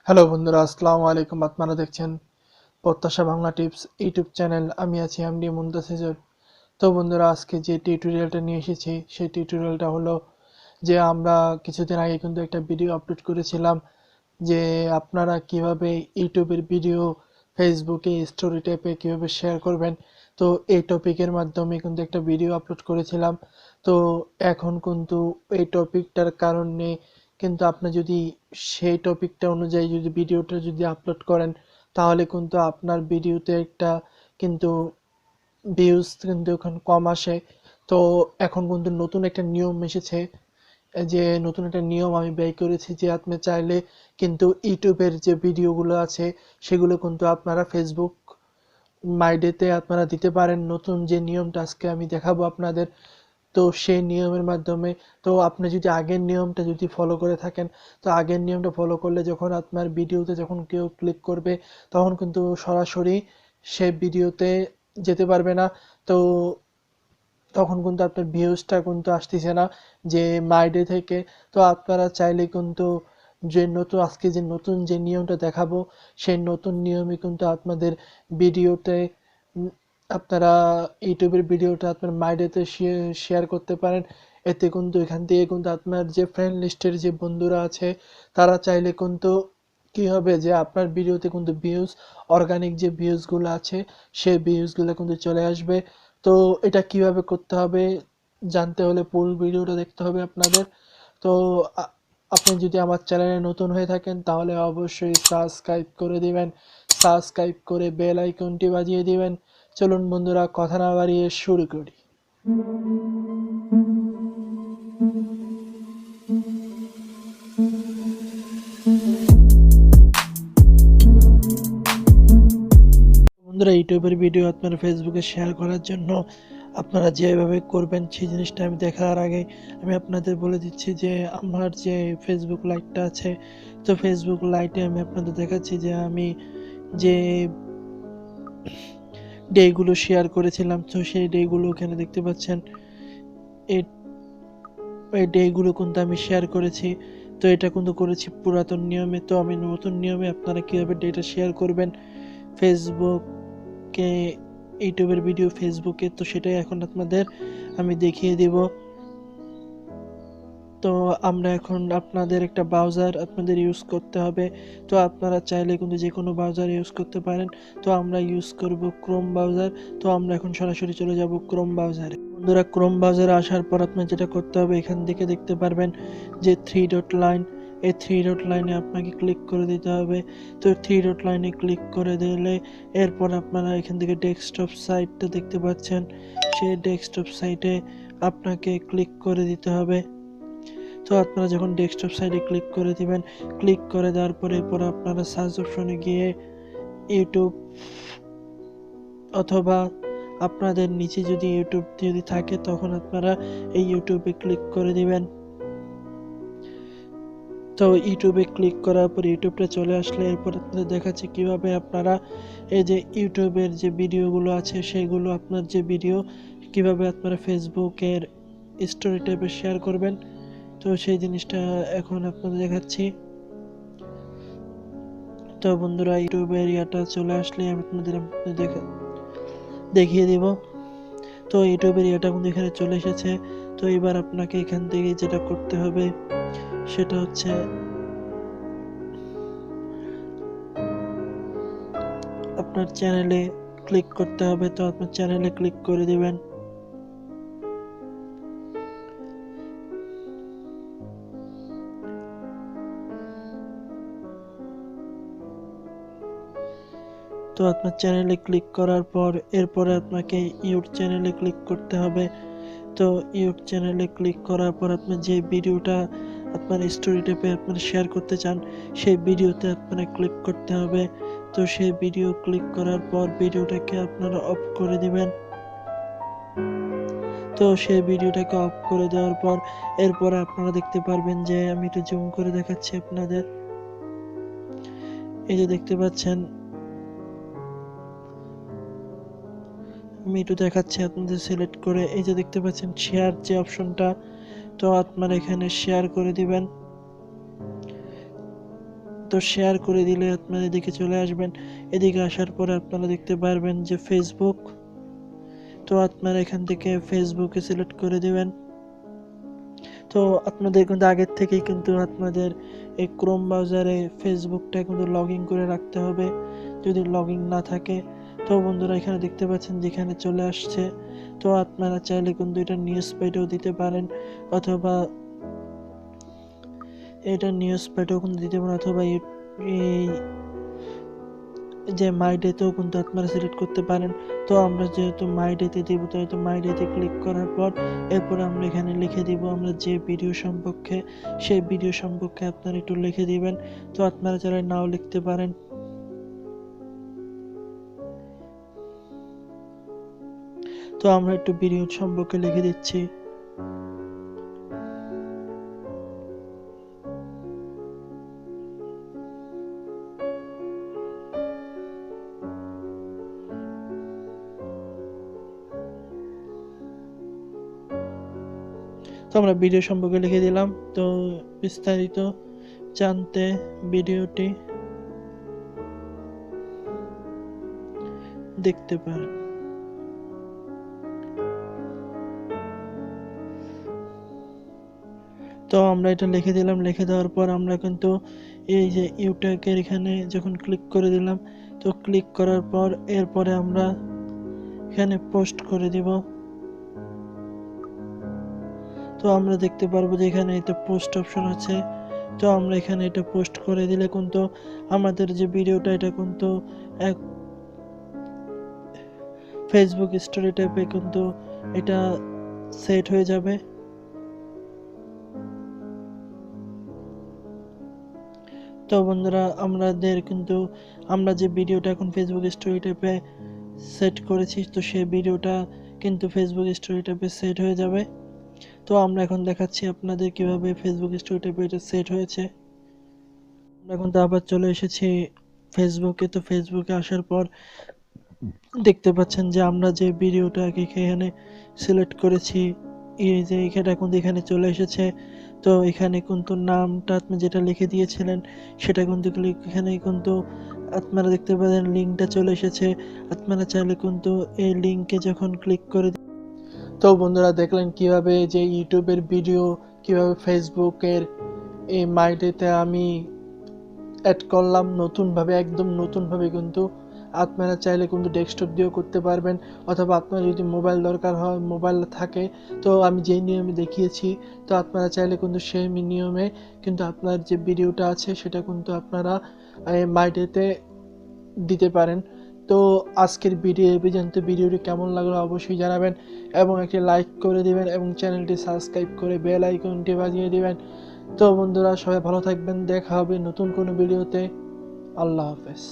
Hello বন্ধুরা, আসসালামু আলাইকুম। আপনারা দেখছেন প্রত্যাশা বাংলা টিপস ইউটিউব চ্যানেল। আমি আছি এমডি montasijur। তো বন্ধুরা, আজকে যে টিউটোরিয়ালটা নিয়ে এসেছি সেই টিউটোরিয়ালটা হলো যে আমরা কিছুদিন আগে কিন্তু একটা ভিডিও আপলোড করেছিলাম যে আপনারা কিভাবে ইউটিউবের ভিডিও ফেসবুকে স্টোরি টাইপে কিভাবে শেয়ার করবেন। তো এই টপিকের মাধ্যমে কিন্তু একটা ভিডিও আপলোড করেছিলাম। তো এখন কিন্তু এই টপিকটার কারণে কিন্তু আপনি যদি সেই টপিকটা অনুযায়ী যদি ভিডিওটা যদি আপলোড করেন তাহলে কিন্তু আপনার ভিডিওতে একটা কিন্তু ভিউজ কিন্তু এখন কম আসে। তো এখন কিন্তু নতুন একটা নিয়ম এসেছে, যে নতুন একটা নিয়ম আমি বের করেছি যে আপনি চাইলে কিন্তু ইউটিউবের যে ভিডিওগুলো আছে সেগুলো কিন্তু আপনারা ফেসবুক মাইডেতে আপনারা দিতে পারেন। নতুন যে নিয়মটা আজকে আমি দেখাবো আপনাদের, তো সেই নিয়মের মাধ্যমে তো আপনি যদি আগের নিয়মটা যদি ফলো করে থাকেন, তো আগের নিয়মটা ফলো করলে যখন আপনার ভিডিওতে যখন কেউ ক্লিক করবে তখন কিন্তু সরাসরি সে ভিডিওতে যেতে পারবে না। তো তখন কিন্তু আপনার ভিউজটা কিন্তু আসতেছে না যে মাইডে থেকে। তো আপনারা চাইলে কিন্তু যে নতুন আজকে যে নতুন যে নিয়মটা দেখাবো সেই নতুন নিয়মে কিন্তু আপনাদের ভিডিওতে আপনারা ইউটিউবের ভিডিওটা আপনার মাইডেতে শেয়ার করতে পারেন। এতে কিন্তু এখান থেকে কিন্তু আপনার যে ফ্রেন্ড লিস্টের যে বন্ধুরা আছে তারা চাইলে কিন্তু কি হবে যে আপনার ভিডিওতে কিন্তু ভিউজ, অর্গানিক যে ভিউজগুলো আছে সেই ভিউজগুলো কিন্তু চলে আসবে। তো এটা কিভাবে করতে হবে জানতে হলে ফুল ভিডিওটা দেখতে হবে আপনাদের। তো আপনি যদি আমার চ্যানেলে নতুন হয়ে থাকেন তাহলে অবশ্যই সাবস্ক্রাইব করে দিবেন, সাবস্ক্রাইব করে বেল আইকনটি বাজিয়ে দিবেন। চলুন বন্ধুরা, কথা না বাড়িয়ে শুরু করি। বন্ধুরা, ইউটিউবের ভিডিও আপনার ফেসবুকে শেয়ার করার জন্য আপনারা যেভাবে করবেন সেই জিনিসটা আমি দেখার আগে আমি আপনাদের বলে দিচ্ছি যে আমার যে ফেসবুক লাইটটা আছে, তো ফেসবুক লাইটে আমি আপনাদের দেখাচ্ছি যে আমি যে ডেগুলো শেয়ার করেছিলাম, তো সেই ডেগুলো এখানে দেখতে পাচ্ছেন। এই এই ডেগুলো কিন্তু আমি শেয়ার করেছি। তো এটা কিন্তু করেছি পুরাতন নিয়মে। তো আমি নতুন নিয়মে আপনারা কীভাবে ডেটা শেয়ার করবেন ফেসবুকে, ইউটিউবের ভিডিও ফেসবুকে, তো সেটাই এখন আপনাদের আমি দেখিয়ে দিব। তো আমরা এখন আপনাদের একটা ব্রাউজার আপনাদের ইউজ করতে হবে। তো আপনারা চাইলে কিন্তু যে কোনো ব্রাউজার ইউজ করতে পারেন। তো আমরা ইউজ করব ক্রোম ব্রাউজার। তো আমরা এখন সরাসরি চলে যাব ক্রোম ব্রাউজারে। বন্ধুরা, ক্রোম ব্রাউজারে আসার পর আপনার যেটা করতে হবে, এখান থেকে দেখতে পারবেন যে থ্রি ডট লাইন, এই থ্রি ডট লাইনে আপনাকে ক্লিক করে দিতে হবে। তো থ্রি ডট লাইনে ক্লিক করে দিলে এরপর আপনারা এখান থেকে ডেস্কটপ সাইটটা দেখতে পাচ্ছেন, সেই ডেস্কটপ সাইটে আপনাকে ক্লিক করে দিতে হবে। তো আপনারা যখন ডেস্কটপ সাইটে ক্লিক করে দিবেন, ক্লিক করে দেওয়ার পরে আপনারা সার্চ অপশনে গিয়ে ইউটিউব অথবা আপনাদের নিচে যদি ইউটিউব যদি থাকে তখন আপনারা এই ইউটিউবে ক্লিক করে দিবেন। তো ইউটিউবে ক্লিক করার পর ইউটিউবটা চলে আসলে এরপর আপনাদের দেখাচ্ছে কিভাবে আপনারা এই যে ইউটিউবের যে ভিডিওগুলো আছে সেগুলো আপনার যে ভিডিও কিভাবে আপনারা ফেসবুকের স্টোরি টাইপে শেয়ার করবেন। তো সেই জিনিসটা এখন আপনাদের দেখাচ্ছি। তো বন্ধুরা, ইউটিউবের ইয়াটা চলে আসলে আমি আপনাদের দেখিয়ে দিব। তো ইউটিউবের ইয়াটা কিন্তু এখানে চলে এসেছে। তো এবার আপনাকে এখান থেকে যেটা করতে হবে সেটা হচ্ছে আপনার চ্যানেলে ক্লিক করতে হবে। তো আপনার চ্যানেলে ক্লিক করে দিবেন। তো আপনার চ্যানেলে ক্লিক করার পর এরপরে আপনাকে ইউটিউব চ্যানেলে ক্লিক করতে হবে। তো ইউটিউব চ্যানেলে ক্লিক করার পর আপনি যে ভিডিওটা আপনার স্টোরি টাইপে আপনারা শেয়ার করতে চান সেই ভিডিওতে আপনারা ক্লিক করতে হবে। তো সেই ভিডিও ক্লিক করার পর ভিডিওটাকে আপনারা অফ করে দিবেন। তো সেই ভিডিওটাকে অফ করে দেওয়ার পর এরপরে আপনারা দেখতে পারবেন যে আমি একটু জুম করে দেখাচ্ছি আপনাদের। এই যে দেখতে পাচ্ছেন, আমি একটু দেখাচ্ছি আপনাদের সিলেক্ট করে। এই যে দেখতে পাচ্ছেন শেয়ার যে অপশনটা, তো আপনারা এখানে শেয়ার করে দিবেন। তো শেয়ার করে দিলে আপনারা এদিকে চলে আসবেন। এদিকে আসার পরে আপনারা দেখতে পারবেন যে ফেসবুক, তো আপনারা এখান থেকে ফেসবুকে সিলেক্ট করে দিবেন। তো আপনাদের কিন্তু আগের থেকেই কিন্তু আপনাদের এই ক্রোম ব্রাউজারে ফেসবুকটা কিন্তু লগ ইন করে রাখতে হবে, যদি লগ ইন না থাকে। তো বন্ধুরা এখানে দেখতে পাচ্ছেন যেখানে চলে আসছে। তো আপনারা চাইলে কিন্তু এটা নিউজ পেজেও দিতে পারেন, অথবা এটা নিউজ পেজেও কিন্তু দিতে পারেন, অথবা এই যে মাই ডেতেও কিন্তু আপনারা সিলেক্ট করতে পারেন। তো আমরা যেহেতু মাই ডেতে দিব, তো মাই ডেতে ক্লিক করার পর এরপর আমরা এখানে লিখে দিব আমরা যে ভিডিও সম্পর্কে, সেই ভিডিও সম্পর্কে আপনারা একটু লিখে দিবেন। তো আপনারা চাইলে নাও লিখতে পারেন। তো আমরা একটু ভিডিও সম্পর্কে লিখে দিচ্ছি। তো আমরা ভিডিও সম্পর্কে লিখে দিলাম। তো বিস্তারিত জানতে ভিডিওটি দেখতে পারেন। তো আমরা এটা লিখে দিলাম। লিখে দেওয়ার পর আমরা কিন্তু এই যে ইউটিউবের এখানে যখন ক্লিক করে দিলাম, তো ক্লিক করার পর এরপরে আমরা এখানে পোস্ট করে দিব। তো আমরা দেখতে পারবো যে এখানে এটা পোস্ট অপশন আছে। তো আমরা এখানে এটা পোস্ট করে দিলে কিন্তু আমাদের যে ভিডিওটা এটা কিন্তু এক ফেসবুক স্টোরি টাইপে কিন্তু এটা সেট হয়ে যাবে। তো বন্ধুরা আমরা যে ভিডিওটা এখন ফেসবুক স্টোরি টাইপে সেট করেছি, তো সেই ভিডিওটা কিন্তু ফেসবুক স্টোরি টাইপে সেট হয়ে যাবে। তো আমরা এখন দেখাচ্ছি আপনাদের কিভাবে ফেসবুক স্টোরি টাইপে এটা সেট হয়েছে। আমরা এখন তো আবার চলে এসেছি ফেসবুকে। তো ফেসবুকে আসার পর দেখতে পাচ্ছেন যে আমরা যে ভিডিওটাকে এখানে সিলেক্ট করেছি, এই যে এটা কিন্তু এখানে চলে এসেছে। তো এখানে কিন্তু নামটা আপনি যেটা লিখে দিয়েছিলেন সেটা কিন্তু এখানে কিন্তু আপনারা দেখতে পাচ্ছেন লিঙ্কটা চলে এসেছে। আপনারা চাইলে কিন্তু এই লিঙ্কে যখন ক্লিক করে, তো বন্ধুরা দেখলেন কিভাবে যে ইউটিউবের ভিডিও কিভাবে ফেসবুকের এই মাইডেতে আমি অ্যাড করলাম নতুনভাবে, একদম নতুনভাবে। কিন্তু আপনারা চাইলে কিন্তু ডেস্কটপ দিয়েও করতে পারবেন, অথবা আপনার যদি মোবাইল দরকার হয়, মোবাইল থাকে, তো আমি যেই নিয়মে দেখিয়েছি, তো আপনারা চাইলে কিন্তু সেই নিয়মে কিন্তু আপনার যে ভিডিওটা আছে সেটা কিন্তু আপনারা মাইডেতে দিতে পারেন। তো আজকের ভিডিও এই পর্যন্ত। ভিডিওটি কেমন লাগলো অবশ্যই জানাবেন, এবং একটি লাইক করে দিবেন এবং চ্যানেলটি সাবস্ক্রাইব করে বেল আইকনটি বাজিয়ে দিবেন। তো বন্ধুরা সবাই ভালো থাকবেন, দেখা হবে নতুন কোনো ভিডিওতে। আল্লাহ হাফেজ।